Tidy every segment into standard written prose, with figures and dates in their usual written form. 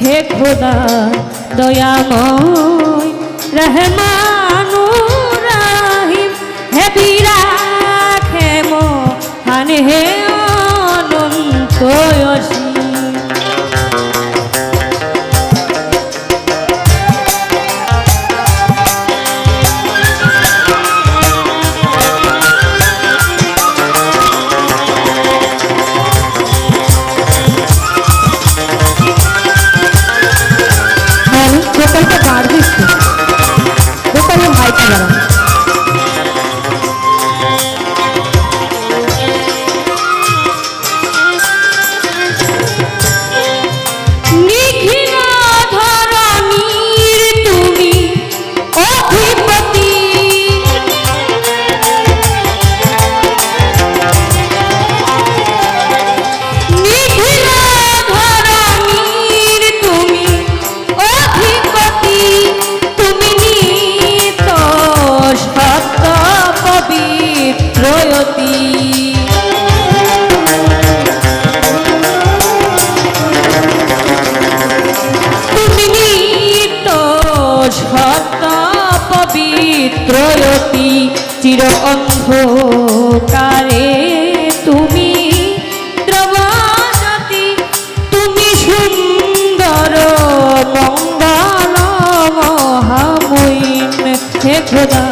হে খোদা দয়াময় রহমানুর রহিম, হে বিরাট হে মহান হে অনন্ত অসীম। बोतल को मार दी, बोतल में भाई का जरा পবিত্রয়তি চির অন্ধকারে তুমি দ্রবজ্যোতি, তুমি সুন্দর মঙ্গল মহামহিম, হে খোদা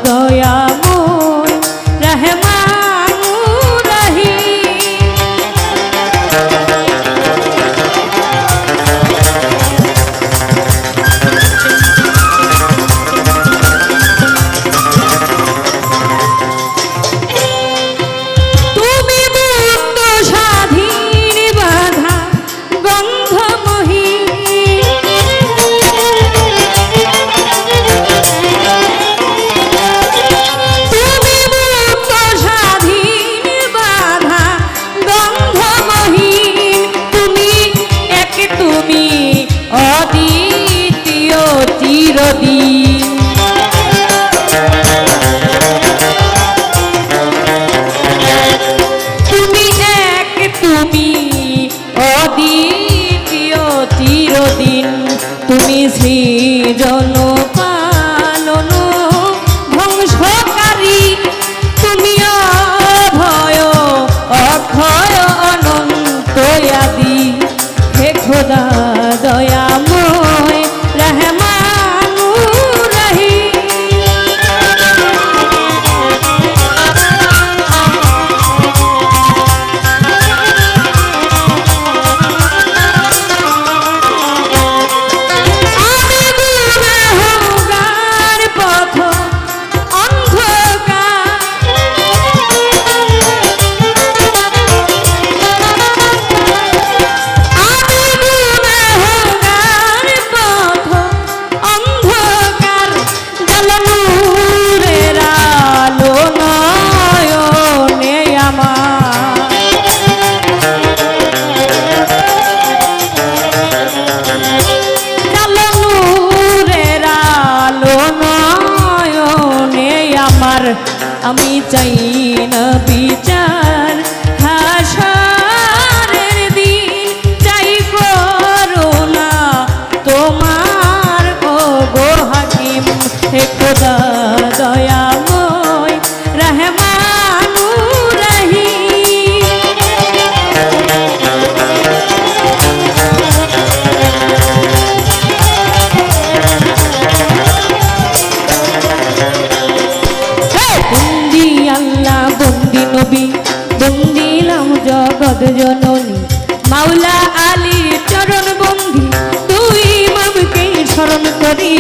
দয়াময় রহমানুর রহিম। তুমি এক, তুমি অদ্বিতীয় চিরদিন, তুমি সৃজন পালন ধ্বংসকারী, তুমি অভয় অক্ষয় অনন্ত আদি, হে খোদা দয়াময় রহমানুর রহিম। আমি চাই না বিচার হাসরের দিন, চাই করুণা তোমার গো হাকিম, হে খোদা দয়াময় রহমানুর রহিম। নবী বন্দিলাম জগৎ জননী, মাওলা আলীর চরণ বন্ধি, তুই ইমামকে স্মরণ করি,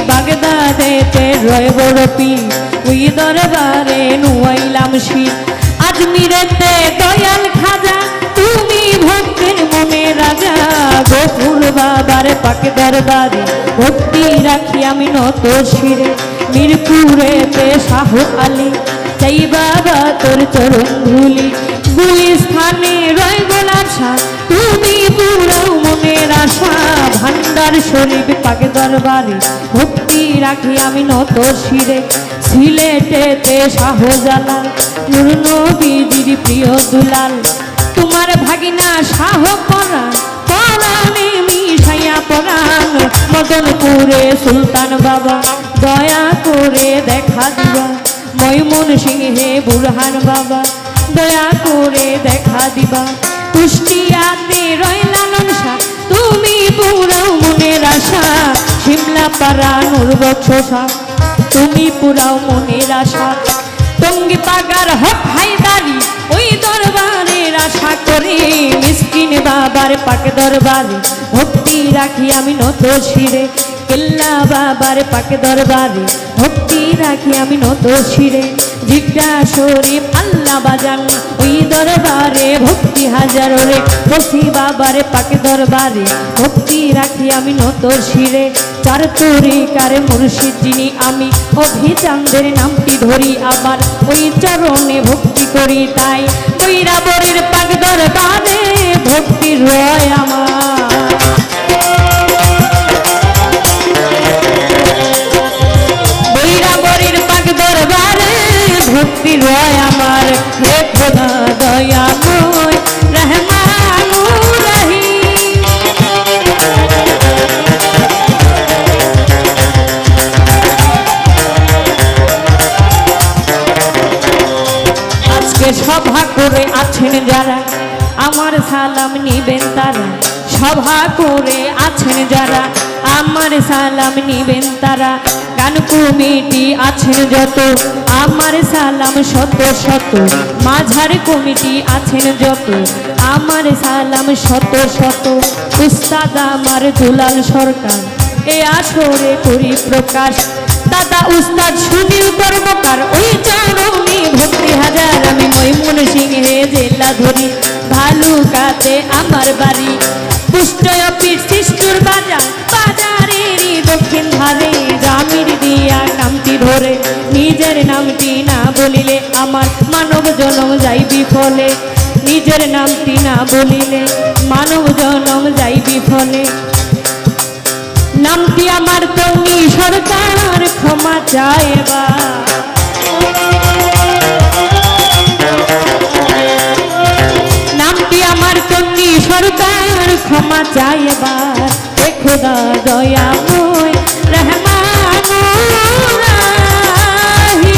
বাগদাদেতে রয় বড় পীর, ওই দরবারে নুয়াইলাম শির, আজমিরেতে দয়াল খাজা, তুমি ভক্তের মনে রাজা, গফুর বাবার পাক দরবারে ভক্তি রাখি আমি নত শিরে, মিরপুরেতে শাহ আলী, চাই বাবা তোর চরণ ধুলি, গুলিস্থানে রয় গোলাপ শাহ, তুমি পুরাও মনের আশা, ভান্ডার শরীফ পাক দরবারে ভক্তি রাখি আমি নত শিরে, সিলেটেতে শাহজালাল, নূর নবীজির প্রিয় দুলাল, তোমার ভাগিনা শাহ পরাণ, পরাণে মিশাইয়া মদনপুরে সুলতান বাবা দয়া করে দেখা দিবা, ময়মনসিংহে বুরহান বাবা দয়া করে দেখা দিবা, কুষ্টিয়াতে রয় লালন শাহ তুমি পুরাও মনের আশা, সিমলা পাড়া নূর বক্ষসা তুমি পুরাও মনের আশা, টঙ্গী পাগার হক হায়দারি ওই দরবারের আশা করে, মিসকিন বাবার পাক দরবারে ভক্তি রাখি আমি নত শিরে, কেল্লা বাবার পাক দরবারে ভক্তি রাখি আমি নত শিরে, জিগরা শরীফ আল্লাহ বাজান ওই দরবারে ভক্তি হাজারো রে, বসি বাবার পাক দরবারে ভক্তি রাখি আমি নত শিরে, চার তরিকার মুর্শিদ যিনি আমি অভিচাঁদের নামটি ধরি, আবার ওই চরণে ভক্তি করি, তাই বৈরাবরের পাক দরবারে ভক্তি রয় আমার। বৈরাবরের পাক দরবারে ভক্তি রয় আমার, হে খোদা দয়াময় রহমানুর রহিম। আজকে সভা করে আছেন যারা আমার সালাম নিবেন তারা, সভা করে আছেন যারা আমার সালাম নিবেন তারা, গান কমিটি আছেন যত আমার সালাম শত শত, মাঝার কমিটি আছেন যত আমার সালাম শত শত, উস্তাদ আমার দুলাল সরকার এ আসরে করি প্রকাশ, দাদা উস্তাদ সুনীল কর্মকার ওই চরণে ভক্তি হাজার, আমি ময়মনসিংহে জেলা ধরি ভালুকাতে আমার বাড়ি, পুষ্টয় পীর শিষ্টুর বাজার বাজারেরই দক্ষিণ ধারে, রামির দিয়া নামটি ধরে নিজের নামটি না বলিলে আমার মানব জনম যাই বিফলে, নিজের নামটি না বলিলে মানব জনম যাই বিফলে, নামটি আমার টঙ্গী সরকার ক্ষমা চাইবা, নামটি আমার টঙ্গী সরকার ক্ষমা চাইবা, হে খোদা দয়াময় রহমানুর রহিম।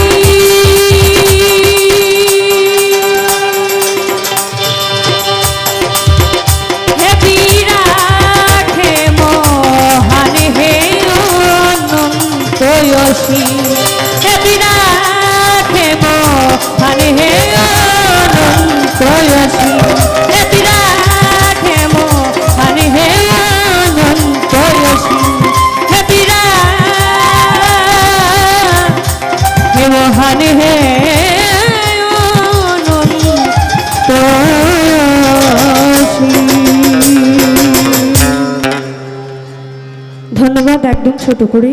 হে বিরাটে মহান হে অনন্তয়সী, হে বিরাটে মহান হে অনন্তয়সী, হে বিরাটে মহান হে অনন্তয়সী, হে বিরাট হে মহান হে অনন্তয়সী। ধন্যবাদ। একদম ছোট করে